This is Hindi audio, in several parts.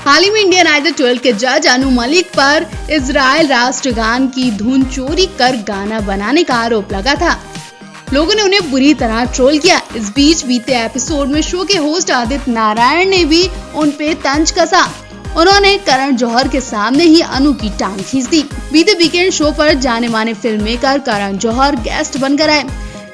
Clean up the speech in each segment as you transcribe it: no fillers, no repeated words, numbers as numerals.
हाल ही में इंडियन आइडल 12 के जज अनु मलिक पर इजराइल राष्ट्रगान की धुन चोरी कर गाना बनाने का आरोप लगा था। लोगों ने उन्हें बुरी तरह ट्रोल किया। इस बीच बीते एपिसोड में शो के होस्ट आदित्य नारायण ने भी उन पे तंज कसा। उन्होंने करण जौहर के सामने ही अनु की टांग खींच दी। बीते वीकेंड शो पर जाने माने film maker Karan Johar guest बनकर आए।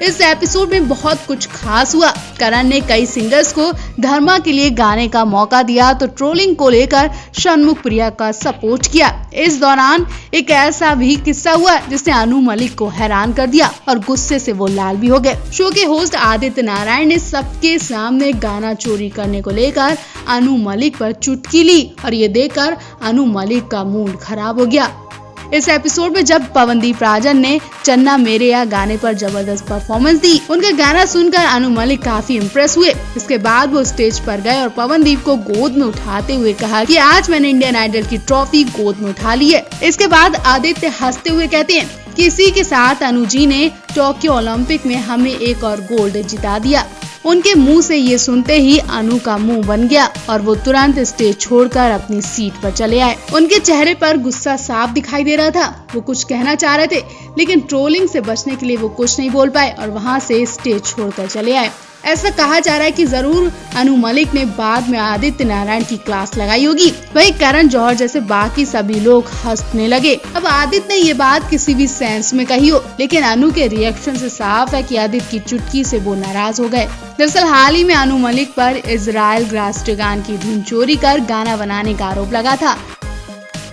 इस एपिसोड में बहुत कुछ खास हुआ। करण ने कई सिंगर्स को धर्मा के लिए गाने का मौका दिया तो ट्रोलिंग को लेकर षणमुख प्रिया का सपोर्ट किया। इस दौरान एक ऐसा भी किस्सा हुआ जिसने अनु मलिक को हैरान कर दिया और गुस्से से वो लाल भी हो गए। शो के होस्ट आदित्य नारायण ने सबके सामने गाना चोरी करने को लेकर अनु मलिक पर चुटकी ली और ये देखकर अनु मलिक का मूड खराब हो गया। इस एपिसोड में जब पवनदीप राजन ने चन्ना मेरे या गाने पर जबरदस्त परफॉर्मेंस दी, उनका गाना सुनकर अनु मलिक काफी इम्प्रेस हुए। इसके बाद वो स्टेज पर गए और पवनदीप को गोद में उठाते हुए कहा कि आज मैंने इंडियन आइडल की ट्रॉफी गोद में उठा ली है। इसके बाद आदित्य हंसते हुए कहते हैं कि इसी के साथ अनु जी ने टोक्यो ओलंपिक में हमें एक और गोल्ड जिता दिया। उनके मुंह से ये सुनते ही अनु का मुंह बन गया और वो तुरंत स्टेज छोड़कर अपनी सीट पर चले आए। उनके चेहरे पर गुस्सा साफ दिखाई दे रहा था। वो कुछ कहना चाह रहे थे लेकिन ट्रोलिंग से बचने के लिए वो कुछ नहीं बोल पाए और वहां से स्टेज छोड़कर चले आए। ऐसा कहा जा रहा है कि जरूर अनु मलिक ने बाद में आदित्य नारायण की क्लास लगाई होगी। वही करण जौहर जैसे बाकी सभी लोग हंसने लगे। अब आदित्य ने ये बात किसी भी सेंस में कही हो, लेकिन अनु के रिएक्शन से साफ है कि आदित्य की चुटकी से वो नाराज हो गए। दरअसल हाल ही में अनु मलिक पर इजराइल राष्ट्रगान की धुन चोरी कर गाना बनाने का आरोप लगा था।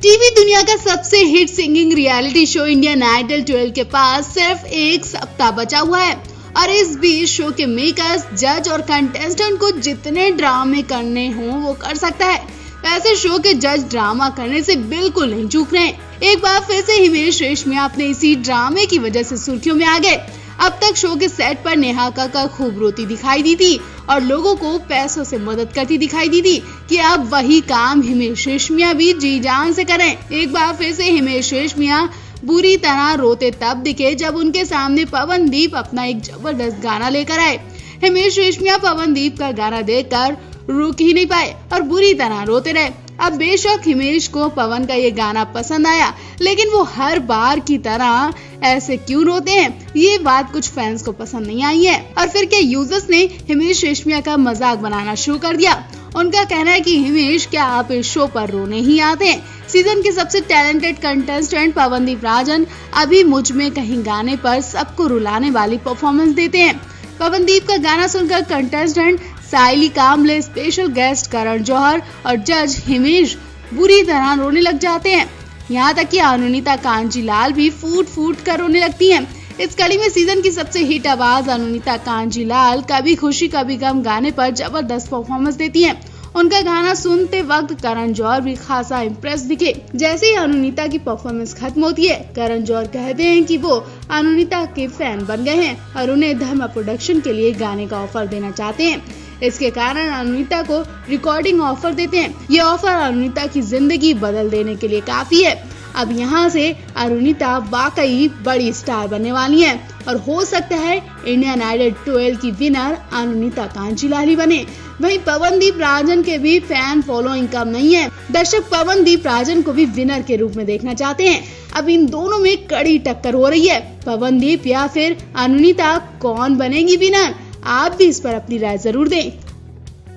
टीवी दुनिया का सबसे hit singing reality show Indian Idol 12 के पास सिर्फ एक सप्ताह बचा हुआ है और इस बीच शो के मेकर्स, जज और कंटेस्टेंट को जितने ड्रामे करने हों वो कर सकता है। वैसे शो के जज ड्रामा करने से बिल्कुल नहीं चूक रहे हैं। एक बार फिर से हिमेश रेशमिया अपने इसी ड्रामे की वजह से सुर्खियों में आ गए। अब तक शो के सेट पर नेहा कक्कड़ खूब रोती दिखाई दी थी और लोगों को पैसों से मदद करती दिखाई दी थी कि अब वही काम हिमेश रेशमिया भी जी जान से करें। एक बार फिर से हिमेश रेशमिया बुरी तरह रोते तब दिखे जब उनके सामने पवनदीप अपना एक जबरदस्त गाना लेकर आए। हिमेश रेशमिया पवनदीप का गाना देखकर रुक ही नहीं पाए और बुरी तरह रोते रहे। अब बेशक हिमेश को पवन का ये गाना पसंद आया, लेकिन वो हर बार की तरह ऐसे क्यों रोते हैं, ये बात कुछ फैंस को पसंद नहीं आई है। और फिर क्या यूजर्स ने हिमेश रेशमिया का मजाक बनाना शुरू कर दिया। उनका कहना है कि हिमेश, क्या आप इस शो पर रोने ही आते हैं? सीजन के सबसे टैलेंटेड कंटेस्टेंट पवनदीप राजन अभी मुझ में कहीं गाने पर सबको रुलाने वाली परफॉर्मेंस देते हैं। पवनदीप का गाना सुनकर कंटेस्टेंट साइली कामले, स्पेशल गेस्ट करण जौहर और जज हिमेश बुरी तरह रोने लग जाते हैं। यहाँ तक कि अनुनीता कांजीलाल भी फूट फूट कर रोने लगती हैं। इस कड़ी में सीजन की सबसे हिट आवाज अनुनीता कांजीलाल कभी खुशी कभी गम गाने पर जबरदस्त परफॉर्मेंस देती हैं। उनका गाना सुनते वक्त करण जौहर भी खासा इम्प्रेस दिखे। जैसे ही अनुनीता की परफॉर्मेंस खत्म होती है, करण जौहर कहते हैं कि वो अनुनीता के फैन बन गए हैं और उन्हें धर्मा प्रोडक्शन के लिए गाने का ऑफर देना चाहते हैं। इसके कारण अनुनीता को रिकॉर्डिंग ऑफर देते हैं। ये ऑफर अनुनीता की जिंदगी बदल देने के लिए काफी है। अब यहाँ से अनुनीता वाकई बड़ी स्टार बनने वाली है और हो सकता है इंडियन आइडल 12 की विनर अनुनीता कांजीलाल ही बने। वहीं पवनदीप राजन के भी फैन फॉलोइंग कम नहीं है। दर्शक पवनदीप राजन को भी विनर के रूप में देखना चाहते हैं। अब इन दोनों में कड़ी टक्कर हो रही है। पवनदीप या फिर अनुनीता, कौन बनेगी विनर? आप भी इस पर अपनी राय जरूर दें।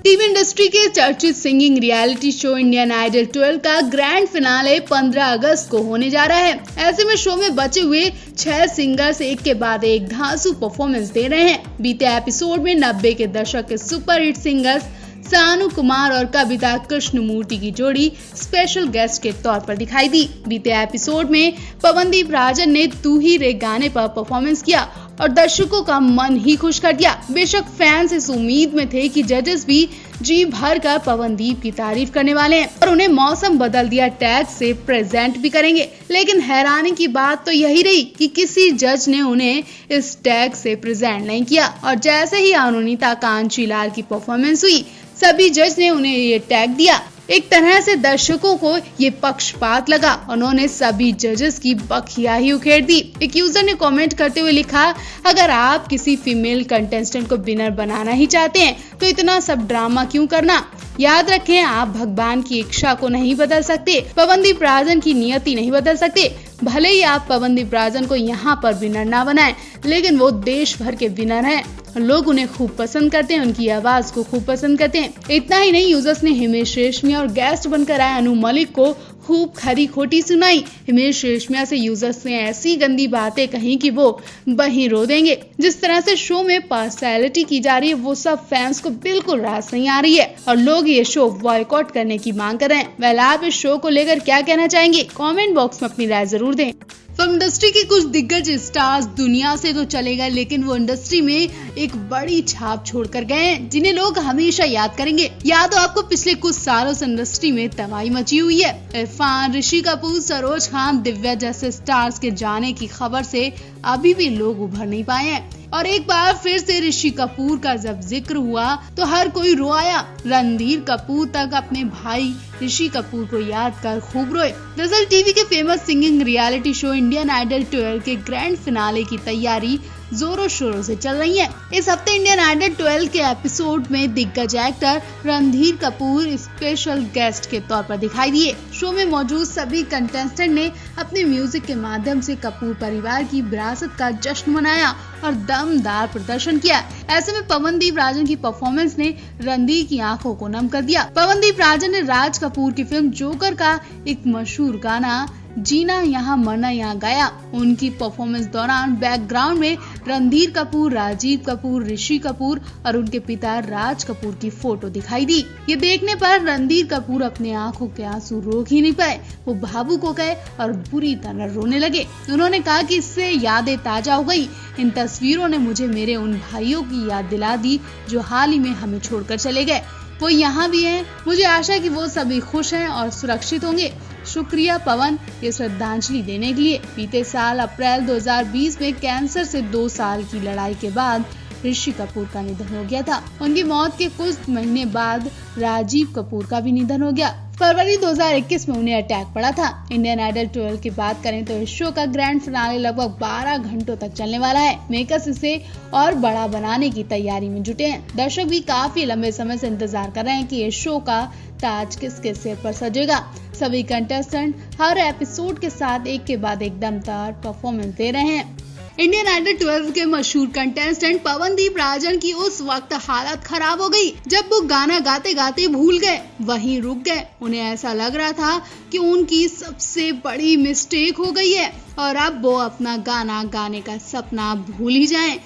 टीवी इंडस्ट्री के चर्चित singing reality show Indian Idol 12 का ग्रैंड फिनाले 15 अगस्त को होने जा रहा है। ऐसे में शो में बचे हुए 6 सिंगर्स एक के बाद एक धांसू परफॉर्मेंस दे रहे हैं। बीते एपिसोड में 90 के दशक के सुपरहिट सिंगर्स सानू कुमार और कविता कृष्णमूर्ति की जोड़ी स्पेशल गेस्ट के तौर पर दिखाई दी। बीते एपिसोड में पवनदीप राजन ने तू ही रे गाने पर परफॉर्मेंस किया और दर्शकों का मन ही खुश कर दिया। बेशक फैंस इस उम्मीद में थे कि जजेस भी जी भर कर पवनदीप की तारीफ करने वाले हैं और उन्हें मौसम बदल दिया टैग से प्रेजेंट भी करेंगे। लेकिन हैरानी की बात तो यही रही कि किसी जज ने उन्हें इस टैग से प्रेजेंट नहीं किया और जैसे ही अनुनीता कांजीलाल की परफॉर्मेंस हुई, सभी जज ने उन्हें ये टैग दिया। एक तरह से दर्शकों को ये पक्षपात लगा। उन्होंने सभी जजेस की बखिया ही उखेड़ दी। एक यूजर ने कमेंट करते हुए लिखा, अगर आप किसी फीमेल कंटेस्टेंट को विनर बनाना ही चाहते हैं तो इतना सब ड्रामा क्यों करना। याद रखें, आप भगवान की इच्छा को नहीं बदल सकते, पवनदीप राजन की नियति नहीं बदल सकते। भले ही आप पवनदीप राजन को यहाँ पर विनर ना बनाएं, लेकिन वो देश भर के विनर हैं। लोग उन्हें खूब पसंद करते हैं, उनकी आवाज को खूब पसंद करते हैं। इतना ही नहीं, यूजर्स ने हिमेश रेशमिया और गेस्ट बनकर आए अनु मलिक को खूब खरी खोटी सुनाई। हिमेश रेशमिया से यूजर्स ने ऐसी गंदी बातें कही कि वो वहीं रो देंगे। जिस तरह से शो में पार्शियलिटी की जा रही है, वो सब फैंस को बिल्कुल रास नहीं आ रही है और लोग ये शो बॉयकॉट करने की मांग कर रहे हैं। वेल, आप इस शो को लेकर क्या कहना चाहेंगे? कमेंट बॉक्स में अपनी राय जरूर दें। फिल्म इंडस्ट्री के कुछ दिग्गज स्टार्स दुनिया से तो चले गए, लेकिन वो इंडस्ट्री में एक बड़ी छाप छोड़कर गए हैं, जिन्हें लोग हमेशा याद करेंगे। याद हो आपको, पिछले कुछ सालों से इंडस्ट्री में तबाही मची हुई है। इरफान, ऋषि कपूर, सरोज खान, दिव्या जैसे स्टार्स के जाने की खबर से अभी भी लोग उभर नहीं पाए हैं। और एक बार फिर से ऋषि कपूर का जब जिक्र हुआ तो हर कोई रो आया। रणधीर कपूर तक अपने भाई ऋषि कपूर को याद कर खूब रोए। दरअसल टीवी के famous singing reality show Indian Idol 12 के ग्रैंड फिनाले की तैयारी जोरों शोरों से चल रही है। इस हफ्ते इंडियन आइडल 12 के एपिसोड में दिग्गज actor Randhir Kapoor special guest के तौर पर दिखाई दिए। शो में मौजूद सभी कंटेस्टेंट ने अपने म्यूजिक के माध्यम से कपूर परिवार की विरासत का जश्न मनाया और दमदार प्रदर्शन किया। ऐसे में पवनदीप राजन की परफॉर्मेंस ने रणधीर की आंखों को नम कर दिया। पवनदीप राजन ने राज कपूर की फिल्म जोकर का एक मशहूर गाना जीना यहाँ मरना यहाँ गाया। उनकी परफॉर्मेंस दौरान बैकग्राउंड में रणधीर कपूर, राजीव कपूर, ऋषि कपूर और उनके पिता राज कपूर की फोटो दिखाई दी। ये देखने पर रणधीर कपूर अपने आंखों के आंसू रोक ही नहीं पाए। वो भावुक हो गए और बुरी तरह रोने लगे। उन्होंने कहा कि इससे यादें ताजा हो गई। इन तस्वीरों ने मुझे मेरे उन भाइयों की याद दिला दी जो हाल ही में हमें छोड़कर चले गए। वो यहाँ भी हैं। मुझे आशा कि वो सभी खुश हैं और सुरक्षित होंगे। शुक्रिया पवन, ये श्रद्धांजलि देने के लिए। बीते साल अप्रैल 2020 में कैंसर से 2 साल की लड़ाई के बाद ऋषि कपूर का निधन हो गया था। उनकी मौत के कुछ महीने बाद राजीव कपूर का भी निधन हो गया। फरवरी 2021 में उन्हें अटैक पड़ा था। इंडियन आइडल 12 की बात करें तो इस शो का ग्रैंड फिनाले लगभग 12 घंटों तक चलने वाला है। मेकर्स इसे और बड़ा बनाने की तैयारी में जुटे हैं। दर्शक भी काफी लंबे समय से इंतजार कर रहे हैं कि इस शो का ताज किसके सिर पर सजेगा। सभी कंटेस्टेंट हर एपिसोड के साथ एक के बाद एक दमदार परफॉर्मेंस दे रहे हैं। इंडियन आइडल 12 के मशहूर कंटेस्टेंट पवनदीप राजन की उस वक्त हालत खराब हो गई जब वो गाना गाते गाते भूल गए, वहीं रुक गए। उन्हें ऐसा लग रहा था कि उनकी सबसे बड़ी मिस्टेक हो गई है और अब वो अपना गाना गाने का सपना भूल ही जाएं।